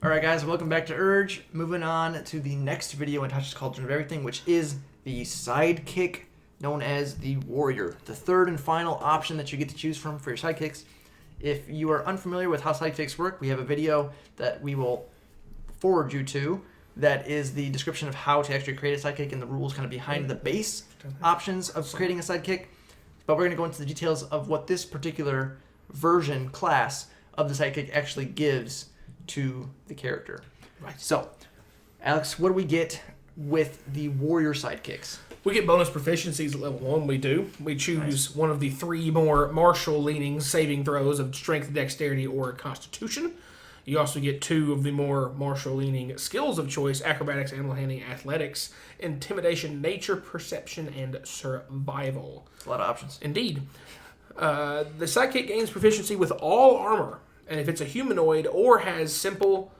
Alright guys, welcome back to Urge. Moving on to the next video in Tasha's Cauldron of Everything, which is the Sidekick, known as the Warrior. The third and final option that you get to choose from for your sidekicks. If you are unfamiliar with how sidekicks work, we have a video that we will forward you to that is the description of how to actually create a sidekick and the rules kind of behind the base options of creating a sidekick. But we're going to go into the details of what this particular version, class, of the sidekick actually gives to the character. Right. So, Alex, what do we get with the warrior sidekicks? We get bonus proficiencies at level 1. We do. We choose one of the 3 more martial-leaning saving throws of strength, dexterity, or constitution. You also get 2 of the more martial-leaning skills of choice: acrobatics, animal handling, athletics, intimidation, nature, perception, and survival. A lot of options. Indeed. The sidekick gains proficiency with all armor, and if it's a humanoid or has simple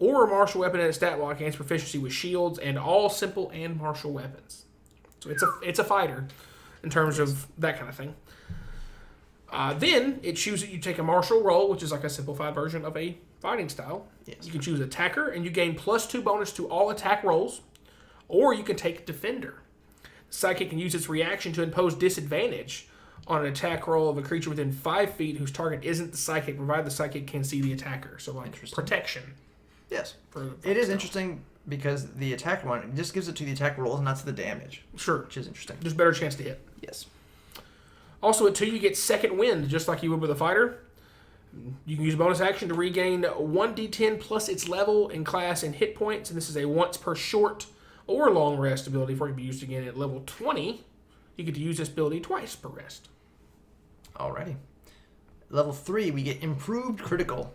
or a martial weapon in its stat block, gains proficiency with shields and all simple and martial weapons. So it's a fighter in terms of that kind of thing. Then it chooses you take a martial roll, which is like a simplified version of a fighting style. Yes. You can choose attacker, and you gain +2 bonus to all attack rolls, or you can take defender. The sidekick can use its reaction to impose disadvantage on an attack roll of a creature within 5 feet whose target isn't the sidekick, provided the sidekick can see the attacker. So, like, protection. Yes. It is interesting because the attack one, it just gives it to the attack rolls, not to the damage. Sure. Which is interesting. There's a better chance to hit. Yes. Also, at 2, you get second wind, just like you would with a fighter. You can use a bonus action to regain 1d10 plus its level and class and hit points, and this is a once per short or long rest ability for it to be used again at level 20. You get to use this ability twice per rest. Alrighty. Level 3, we get improved critical.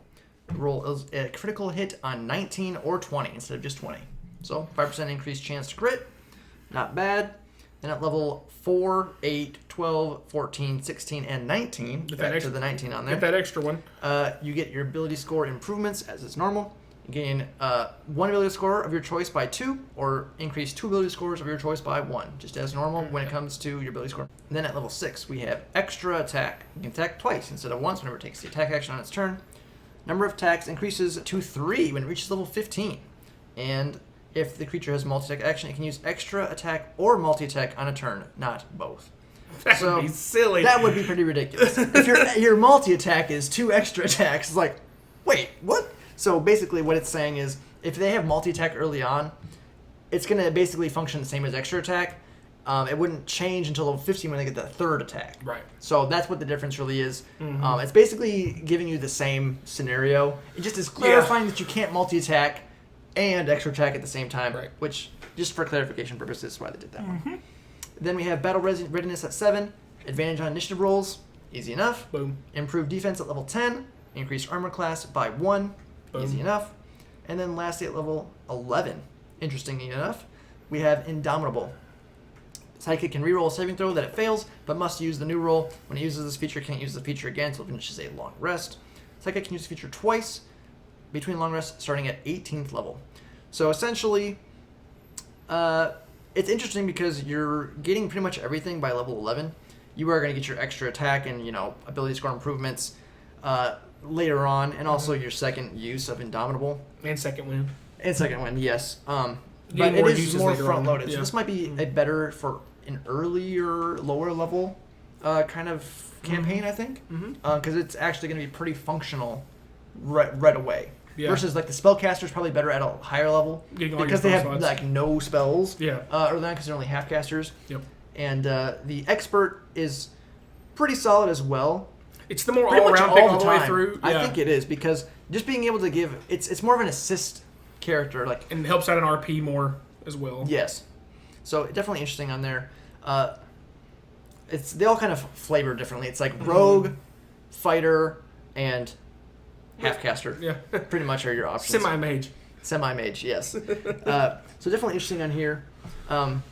Roll a critical hit on 19 or 20 instead of just 20. So 5% increased chance to crit. Not bad. Then at level 4, 8, 12, 14, 16, and 19, back to the 19 on there. Get that extra one. You get your ability score improvements as is normal. You gain 1 ability score of your choice by 2, or increase 2 ability scores of your choice by 1, just as normal when it comes to your ability score. And then at level 6, we have extra attack. You can attack twice instead of once whenever it takes the attack action on its turn. Number of attacks increases to 3 when it reaches level 15. And if the creature has multi-attack action, it can use extra attack or multi-attack on a turn, not both. That would be silly. That would be pretty ridiculous. If your multi-attack is 2 extra attacks, it's like, wait, what? So basically what it's saying is, if they have multi-attack early on, it's going to basically function the same as extra attack. It wouldn't change until level 15 when they get the 3rd attack. Right. So that's what the difference really is. Mm-hmm. It's basically giving you the same scenario. It just is clarifying that you can't multi-attack and extra attack at the same time, right. Which, just for clarification purposes, is why they did that one. Then we have Battle Readiness at 7, advantage on initiative rolls, easy enough. Boom. Improved defense at level 10, increased armor class by 1, Boom. Easy enough. And then lastly at level 11, interestingly enough, we have Indomitable. Sidekick can reroll a saving throw that it fails, but must use the new roll. When it uses this feature, it can't use the feature again until it finishes a long rest. Sidekick can use the feature twice between long rests, starting at 18th level. So essentially, it's interesting because you're getting pretty much everything by level 11. You are going to get your extra attack and, ability score improvements later on, and also your second use of Indomitable. And second wind. And second wind, yes. But more it is more front-loaded. Yeah. So this might be a better for an earlier, lower level kind of campaign, I think. Because it's actually going to be pretty functional right away. Yeah. Versus like the Spellcaster is probably better at a higher level because they have like no spells. Yeah. Early on because they're only half casters. Yep. And the Expert is pretty solid as well. It's the more all-around pick all the way through. Yeah. I think it is because just being able to give it's more of an assist character, like, and helps out an RP more as well. Yes. So definitely interesting on there. They all kind of flavor differently. It's like rogue, fighter, and half-caster. Yeah. Pretty much are your options. Semi-mage, yes. So definitely interesting on here. But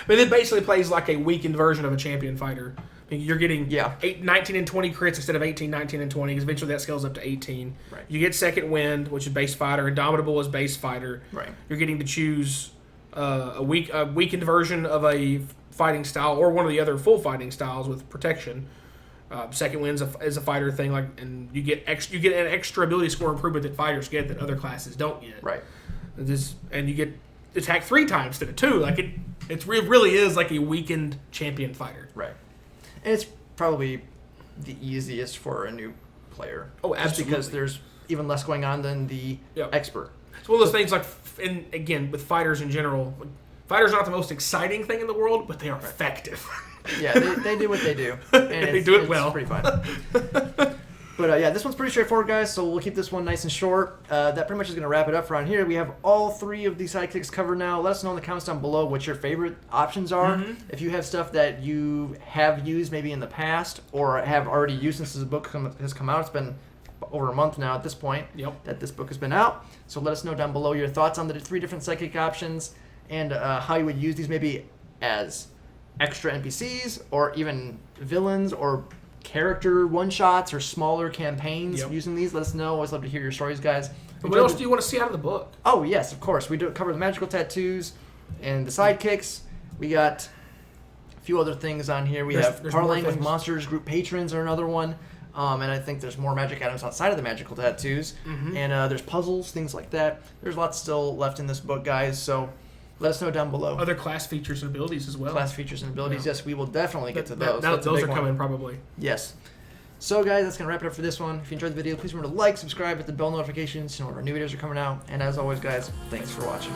it basically plays like a weakened version of a champion fighter. I mean, you're getting 19 and 20 crits instead of 18, 19, and 20, because eventually that scales up to 18. Right. You get second wind, which is base fighter. Indomitable is base fighter. Right. You're getting to choose a weakened version of a fighting style or one of the other full fighting styles with protection. Second win is a fighter thing, and you get an extra ability score improvement that fighters get that other classes don't get. Right. And you get attack 3 times instead of 2. Like it really is like a weakened champion fighter. Right. And it's probably the easiest for a new player. Oh, absolutely. Just because there's even less going on than the expert. It's one of those things and again, with fighters in general, fighters are not the most exciting thing in the world, but they are effective. Yeah, they do what they do. And they do it well. It's pretty fun. But yeah, this one's pretty straightforward, guys, so we'll keep this one nice and short. That pretty much is going to wrap it up around here. We have all 3 of the sidekicks covered now. Let us know in the comments down below what your favorite options are. Mm-hmm. If you have stuff that you have used maybe in the past or have already used since this book has come out. It's been over a month now at this point that this book has been out. So let us know down below your thoughts on the 3 different psychic options and how you would use these maybe as extra NPCs or even villains or character one-shots or smaller campaigns using these. Let us know. Always love to hear your stories, guys. What else do you want to see out of the book? Oh, yes, of course. We do cover the magical tattoos and the sidekicks. We got a few other things on here. We have parlaying with monsters, group patrons are another one. And I think there's more magic items outside of the magical tattoos. Mm-hmm. And there's puzzles, things like that. There's lots still left in this book, guys. So let us know down below. Other class features and abilities as well. Class features and abilities, yes, we will definitely get to those. Those are coming probably. Yes. So, guys, that's going to wrap it up for this one. If you enjoyed the video, please remember to like, subscribe, hit the bell notifications to know when our new videos are coming out. And as always, guys, thanks for watching.